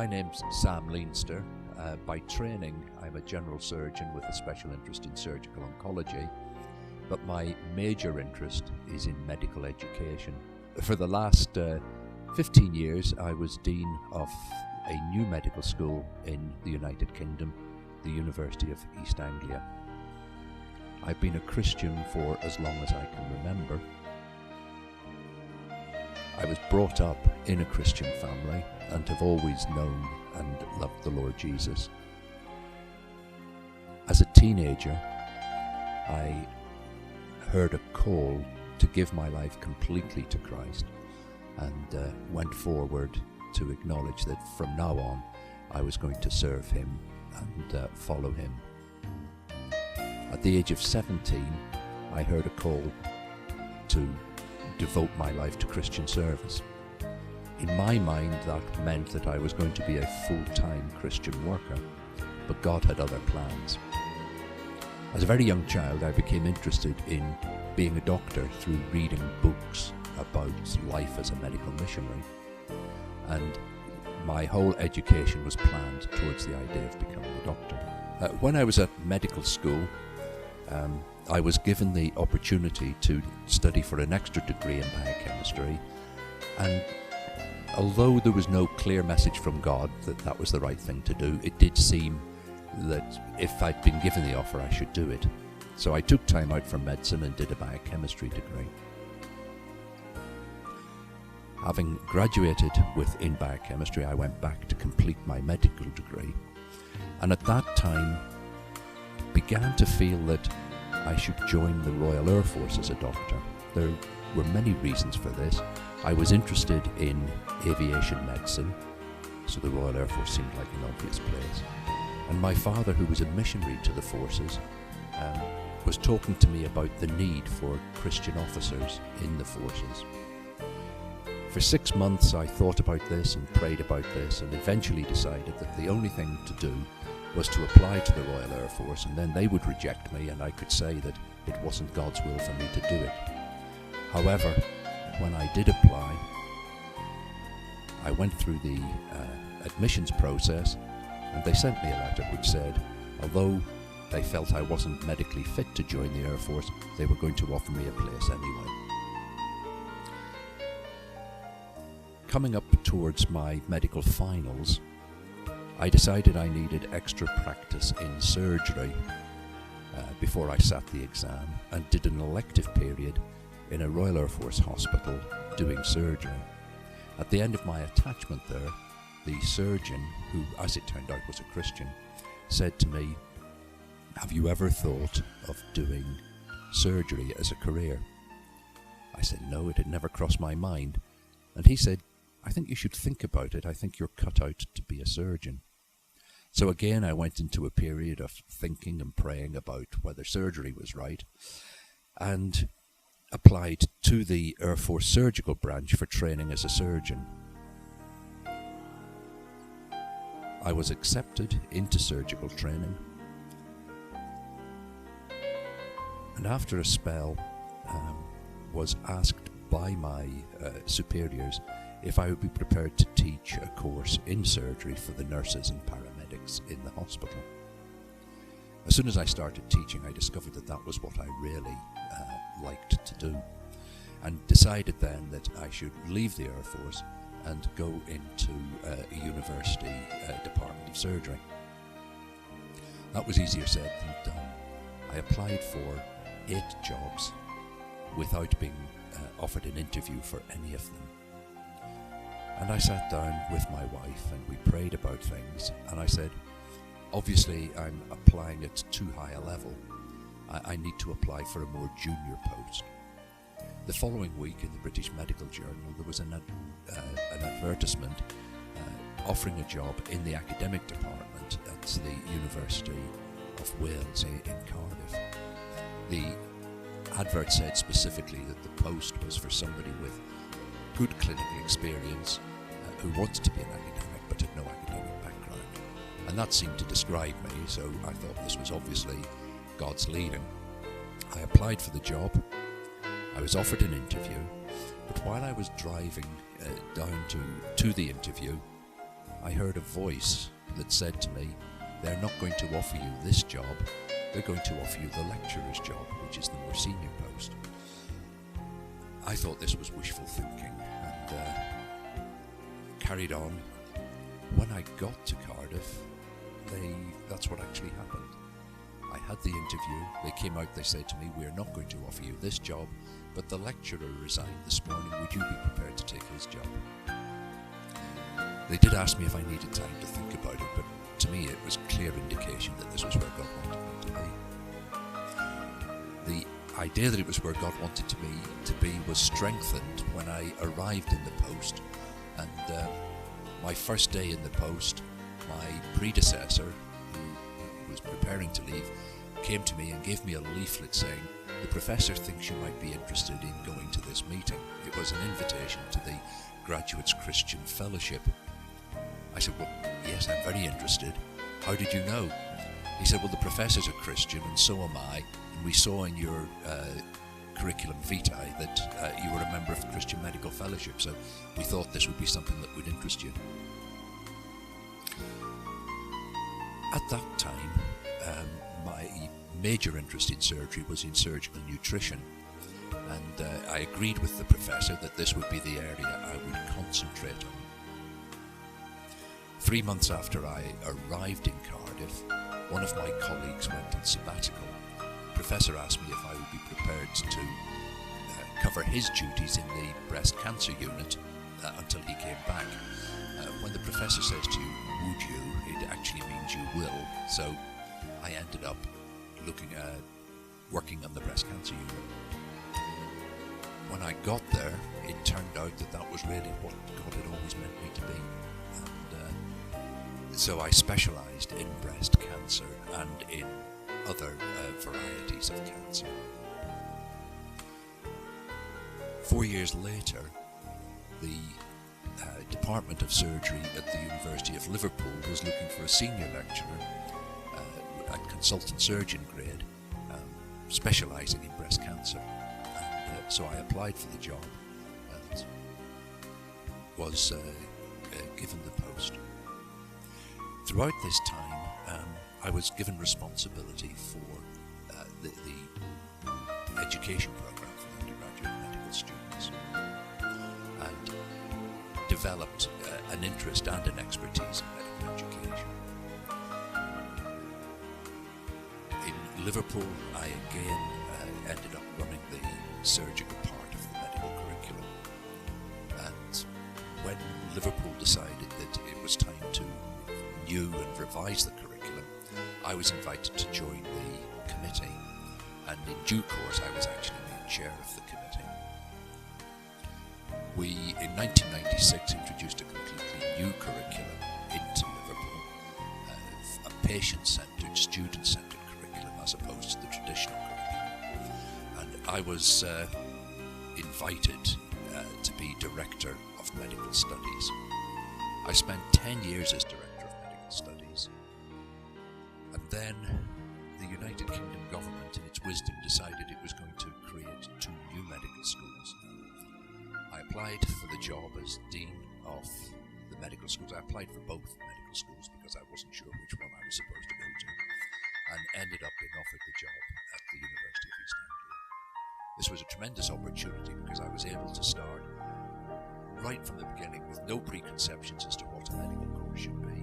My name's Sam Leinster. By training, I'm a general surgeon with a special interest in surgical oncology, but my major interest is in medical education. For the last 15 years, I was Dean of a new medical school in the United Kingdom, the University of East Anglia. I've been a Christian for as long as I can remember. I was brought up in a Christian family and have always known and loved the Lord Jesus. As a teenager, I heard a call to give my life completely to Christ and went forward to acknowledge that from now on I was going to serve Him and follow Him. At the age of 17, I heard a call to devote my life to Christian service. In my mind, that meant that I was going to be a full-time Christian worker, but God had other plans. As a very young child, I became interested in being a doctor through reading books about life as a medical missionary, and my whole education was planned towards the idea of becoming a doctor. When I was at medical school, I was given the opportunity to study for an extra degree in biochemistry, and although there was no clear message from God that that was the right thing to do, it did seem that if I'd been given the offer, I should do it. So I took time out from medicine and did a biochemistry degree. Having graduated in biochemistry, I went back to complete my medical degree, and at that time began to feel that I should join the Royal Air Force as a doctor. There were many reasons for this. I was interested in aviation medicine, so the Royal Air Force seemed like an obvious place. And my father, who was a missionary to the forces, was talking to me about the need for Christian officers in the forces. For 6 months I thought about this and prayed about this, and eventually decided that the only thing to do was to apply to the Royal Air Force, and then they would reject me and I could say that it wasn't God's will for me to do it. However, when I did apply, I went through the admissions process, and they sent me a letter which said, although they felt I wasn't medically fit to join the Air Force, they were going to offer me a place anyway. Coming up towards my medical finals, I decided I needed extra practice in surgery before I sat the exam, and did an elective period in a Royal Air Force hospital doing surgery. At the end of my attachment there, the surgeon, who as it turned out was a Christian, said to me, "Have you ever thought of doing surgery as a career?" I said no, it had never crossed my mind. And he said, "I think you should think about it. I think you're cut out to be a surgeon." So again, I went into a period of thinking and praying about whether surgery was right, and applied to the Air Force surgical branch for training as a surgeon. I was accepted into surgical training, and after a spell was asked by my superiors if I would be prepared to teach a course in surgery for the nurses and paramedics in the hospital. As soon as I started teaching, I discovered that that was what I really liked to do, and decided then that I should leave the Air Force and go into a university department of surgery. That was easier said than done. I applied for 8 jobs without being offered an interview for any of them. And I sat down with my wife and we prayed about things, and I said, obviously I'm applying at too high a level. I need to apply for a more junior post. The following week in the British Medical Journal there was an advertisement offering a job in the academic department at the University of Wales in Cardiff. The advert said specifically that the post was for somebody with good clinical experience who wanted to be an academic but had no academic background. And that seemed to describe me, so I thought this was obviously God's leading. I applied for the job. I was offered an interview, but while I was driving down to the interview, I heard a voice that said to me, they're not going to offer you this job, they're going to offer you the lecturer's job, which is the more senior post. I thought this was wishful thinking and carried on. When I got to Cardiff, that's what actually happened. I had the interview, they came out, they said to me, we're not going to offer you this job, but the lecturer resigned this morning, would you be prepared to take his job? They did ask me if I needed time to think about it, but to me it was clear indication that this was where God wanted me to be. The idea that it was where God wanted me to be was strengthened when I arrived in the post, and my first day in the post, my predecessor, who was preparing to leave, came to me and gave me a leaflet saying, the professor thinks you might be interested in going to this meeting. It was an invitation to the Graduates Christian Fellowship. I said, well, yes, I'm very interested. How did you know? He said, well, the professor's a Christian and so am I, and we saw in your curriculum vitae that you were a member of the Christian Medical Fellowship, so we thought this would be something that would interest you. At that time, my major interest in surgery was in surgical nutrition, and I agreed with the professor that this would be the area I would concentrate on. 3 months after I arrived in Cardiff, one of my colleagues went on sabbatical. The professor asked me if I would be prepared to cover his duties in the breast cancer unit until he came back. When the professor says to you, would you, it actually means you will. So I ended up working on the breast cancer unit. When I got there, it turned out that that was really what God had always meant me to be. And so I specialised in breast cancer and in other varieties of cancer. 4 years later, the Department of Surgery at the University of Liverpool was looking for a senior lecturer at consultant surgeon grade, specialising in breast cancer. And so I applied for the job and was given the post. Throughout this time, I was given responsibility for the education programme for undergraduate medical students, and developed an interest and an expertise in medical education. In Liverpool, I again ended up running the surgical part of the medical curriculum, and when Liverpool decided that it was time to renew and revise the curriculum, I was invited to join the committee, and in due course I was actually made chair of the committee. We, in 1996, introduced a completely new curriculum into Liverpool, a patient-centred, student-centred curriculum as opposed to the traditional curriculum. And I was invited to be Director of Medical Studies. I spent 10 years as Director of Medical Studies, and then the United Kingdom government, in its wisdom, decided it was going to create 2 new medical schools. I applied for the job as Dean of the medical schools. I applied for both medical schools because I wasn't sure which one I was supposed to go to, and ended up being offered the job at the University of East Anglia. This was a tremendous opportunity because I was able to start right from the beginning with no preconceptions as to what a medical course should be.